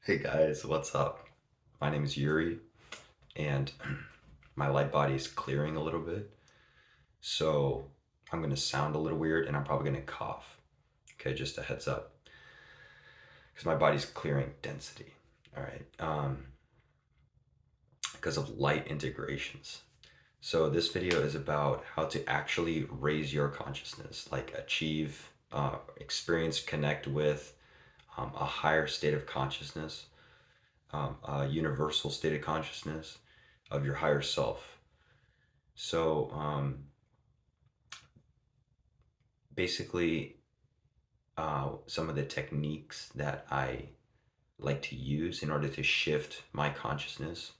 Hey guys, what's up? My name is Yuri, and my light body is clearing a little bit, so I'm gonna sound a little weird and I'm probably gonna cough. Okay, just a heads up, because my body's clearing density. All right, because of light integrations. So this video is about how to actually raise your consciousness, like achieve, experience, connect with a higher state of consciousness, a universal state of consciousness of your higher self. So basically, some of the techniques that I like to use in order to shift my consciousness,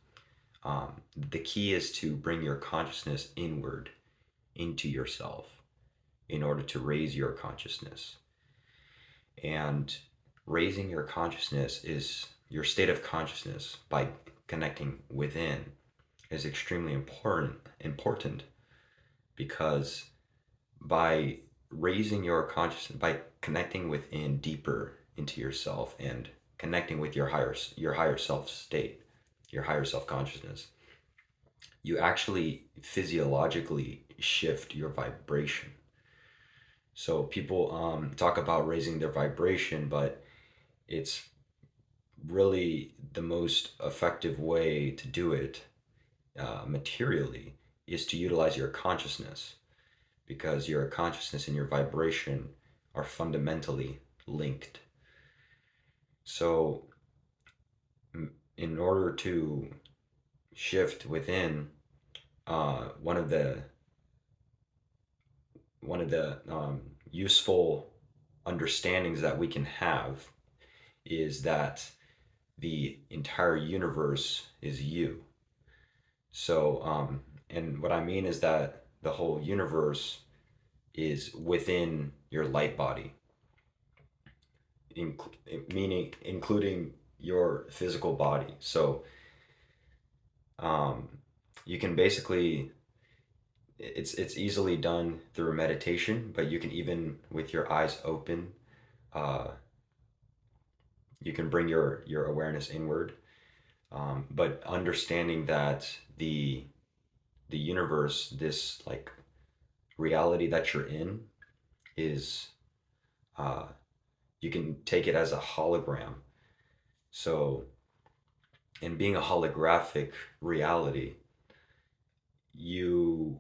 the key is to bring your consciousness inward into yourself in order to raise your consciousness. And raising your consciousness is your state of consciousness by connecting within is extremely important because by raising your consciousness, by connecting within deeper into yourself and connecting with your higher self state, your higher self consciousness, you actually physiologically shift your vibration. So people talk about raising their vibration, but it's really the most effective way to do it materially is to utilize your consciousness, because your consciousness and your vibration are fundamentally linked. So, in order to shift within, one of the useful understandings that we can have is that the entire universe is you. So, and what I mean is that the whole universe is within your light body, meaning including your physical body. So um, you can basically it's easily done through meditation, but you can even with your eyes open, uh, you can bring your awareness inward. But understanding that the universe, this like reality that you're in, is uh, you can take it as a hologram. So in being a holographic reality, you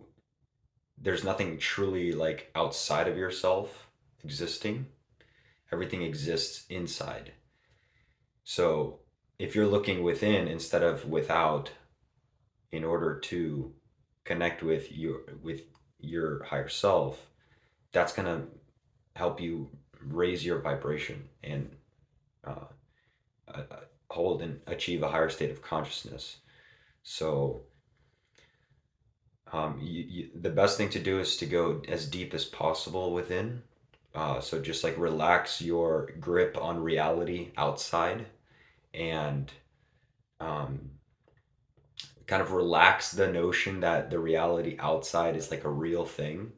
there's nothing truly like outside of yourself existing. Everything exists inside. So if you're looking within instead of without in order to connect with your higher self, that's going to help you raise your vibration and uh, uh, hold and achieve a higher state of consciousness. So the best thing to do is to go as deep as possible within. So just like relax your grip on reality outside and um, kind of relax the notion that the reality outside is like a real thing.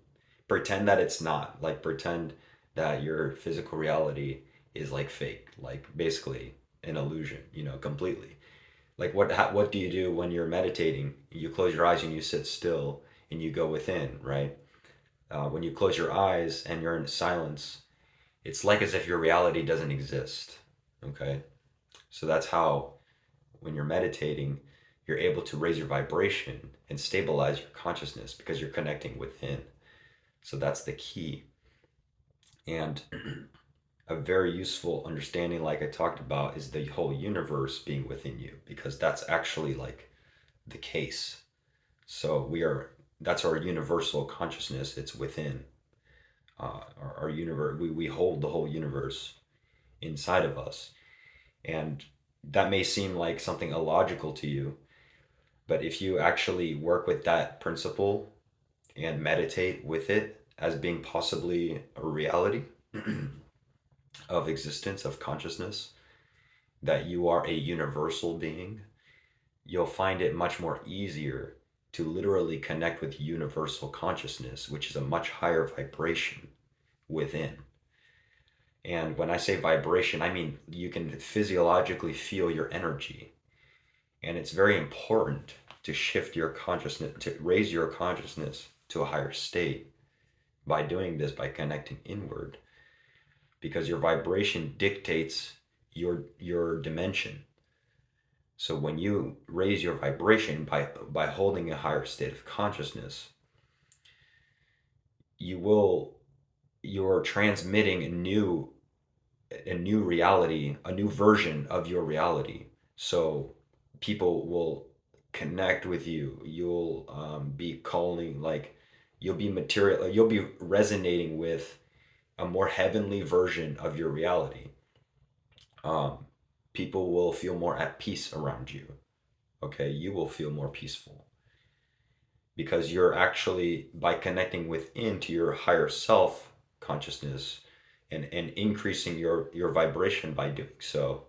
Pretend that it's not. Like pretend that your physical reality is like fake, like basically an illusion, completely. Like what do you do when you're meditating? You close your eyes and you sit still and you go within, right? When you close your eyes and you're in silence, it's like as if your reality doesn't exist. Okay, so that's how when you're meditating, you're able to raise your vibration and stabilize your consciousness because you're connecting within. So that's the key. And a very useful understanding, like I talked about, is the whole universe being within you, because that's actually like the case. So that's our universal consciousness. It's within our universe. We hold the whole universe inside of us. And that may seem like something illogical to you, but if you actually work with that principle and meditate with it as being possibly a reality of existence, of consciousness, that you are a universal being, you'll find it much more easier to literally connect with universal consciousness, which is a much higher vibration within. And when I say vibration, I mean you can physiologically feel your energy. And it's very important to shift your consciousness, to raise your consciousness to a higher state by doing this, by connecting inward, because your vibration dictates your dimension. So when you raise your vibration by holding a higher state of consciousness, you will you're transmitting a new reality, a new version of your reality. So people will connect with you. You'll be calling like you'll be resonating with a more heavenly version of your reality. Um, People will feel more at peace around you. Okay, you will feel more peaceful because you're actually by connecting within to your higher self consciousness and increasing your vibration by doing so,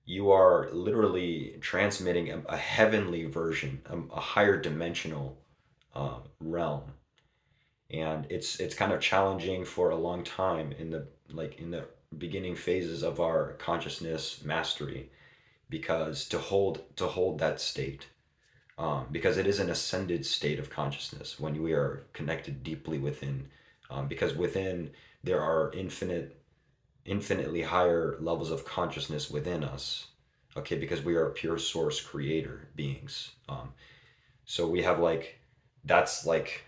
you are literally transmitting a heavenly version, a higher dimensional realm. And it's kind of challenging for a long time in the beginning phases of our consciousness mastery, because to hold that state, because it is an ascended state of consciousness when we are connected deeply within, because within there are infinitely higher levels of consciousness within us. Okay, because we are pure source creator beings. So we have like that's like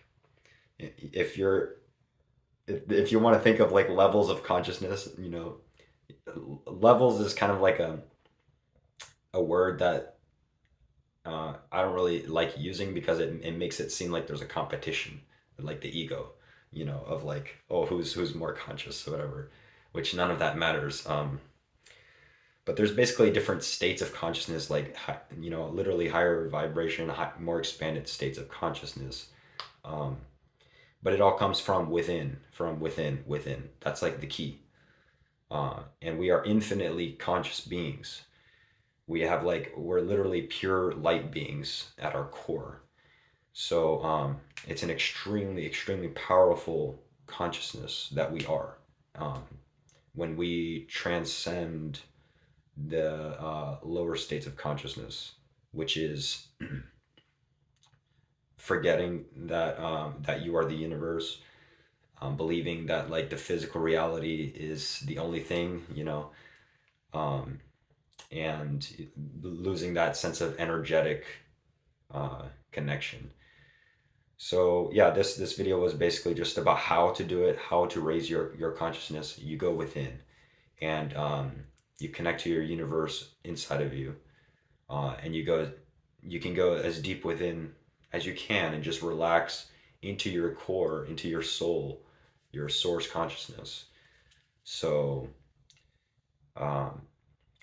if you're if you want to think of like levels of consciousness, levels is kind of like a word that I don't really like using because it makes it seem like there's a competition, like the ego, of like, oh, who's more conscious or whatever, which none of that matters. But there's basically different states of consciousness, like literally higher vibration, more expanded states of consciousness. Um, but it all comes from within. That's like the key. And we are infinitely conscious beings. We're literally pure light beings at our core. So it's an extremely, extremely powerful consciousness that we are. Um, when we transcend the lower states of consciousness, which is forgetting that you are the universe, believing that like the physical reality is the only thing, um, and losing that sense of energetic connection. So yeah, this video was basically just about how to do it, how to raise your consciousness. You go within, and you connect to your universe inside of you, and you can go as deep within as you can, and just relax into your core, into your soul, your source consciousness. So um,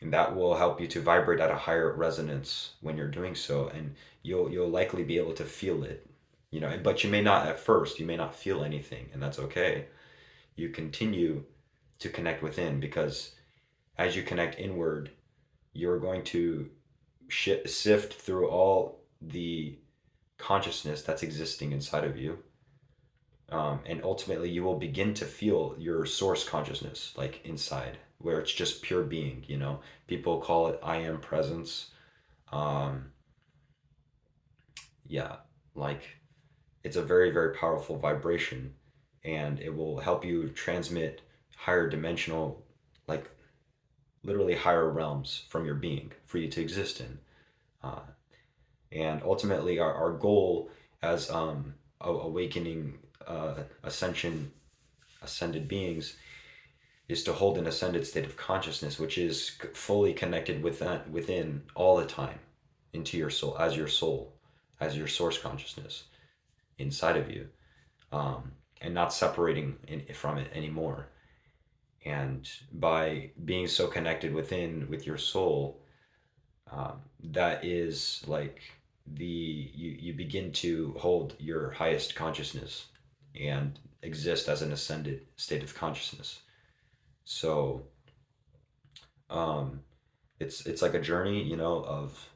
and that will help you to vibrate at a higher resonance when you're doing so, and you'll likely be able to feel it, but you may not at first. You may not feel anything, and that's okay. You continue to connect within, because as you connect inward, you're going to sift through all the consciousness that's existing inside of you, and ultimately you will begin to feel your source consciousness like inside, where it's just pure being. People call it I am presence. um, yeah, like it's a very, very powerful vibration, and it will help you transmit higher dimensional, like literally higher realms from your being for you to exist in. uh, and ultimately our goal as awakening ascended beings is to hold an ascended state of consciousness, which is fully connected with that within all the time, into your soul, as your source consciousness inside of you, and not separating from it anymore. And by being so connected within with your soul, that is like you begin to hold your highest consciousness and exist as an ascended state of consciousness. So um, it's like a journey, of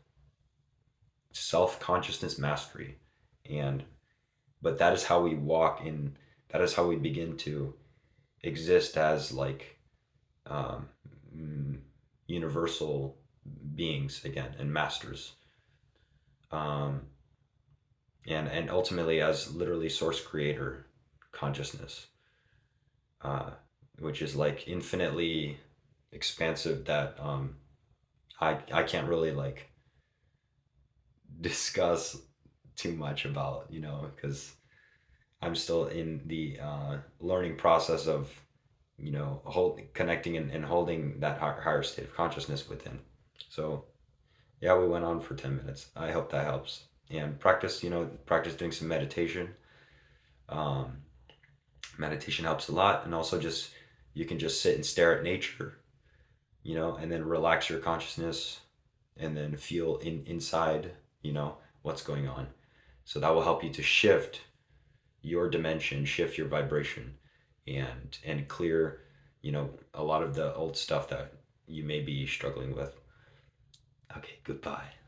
self consciousness mastery, and but that is how we walk in. That is how we begin to exist as like um, mm, universal beings again and masters, um, and ultimately as literally source creator consciousness, uh, which is like infinitely expansive that I can't really like discuss too much about, because I'm still in the learning process of, connecting and holding that higher state of consciousness within. So yeah, we went on for 10 minutes. I hope that helps. And practice, practice doing some meditation. Um, Meditation helps a lot. And also just, you can just sit and stare at nature, and then relax your consciousness and then feel inside, what's going on. So that will help you to shift your dimension, shift your vibration, and clear, a lot of the old stuff that you may be struggling with. Okay, goodbye.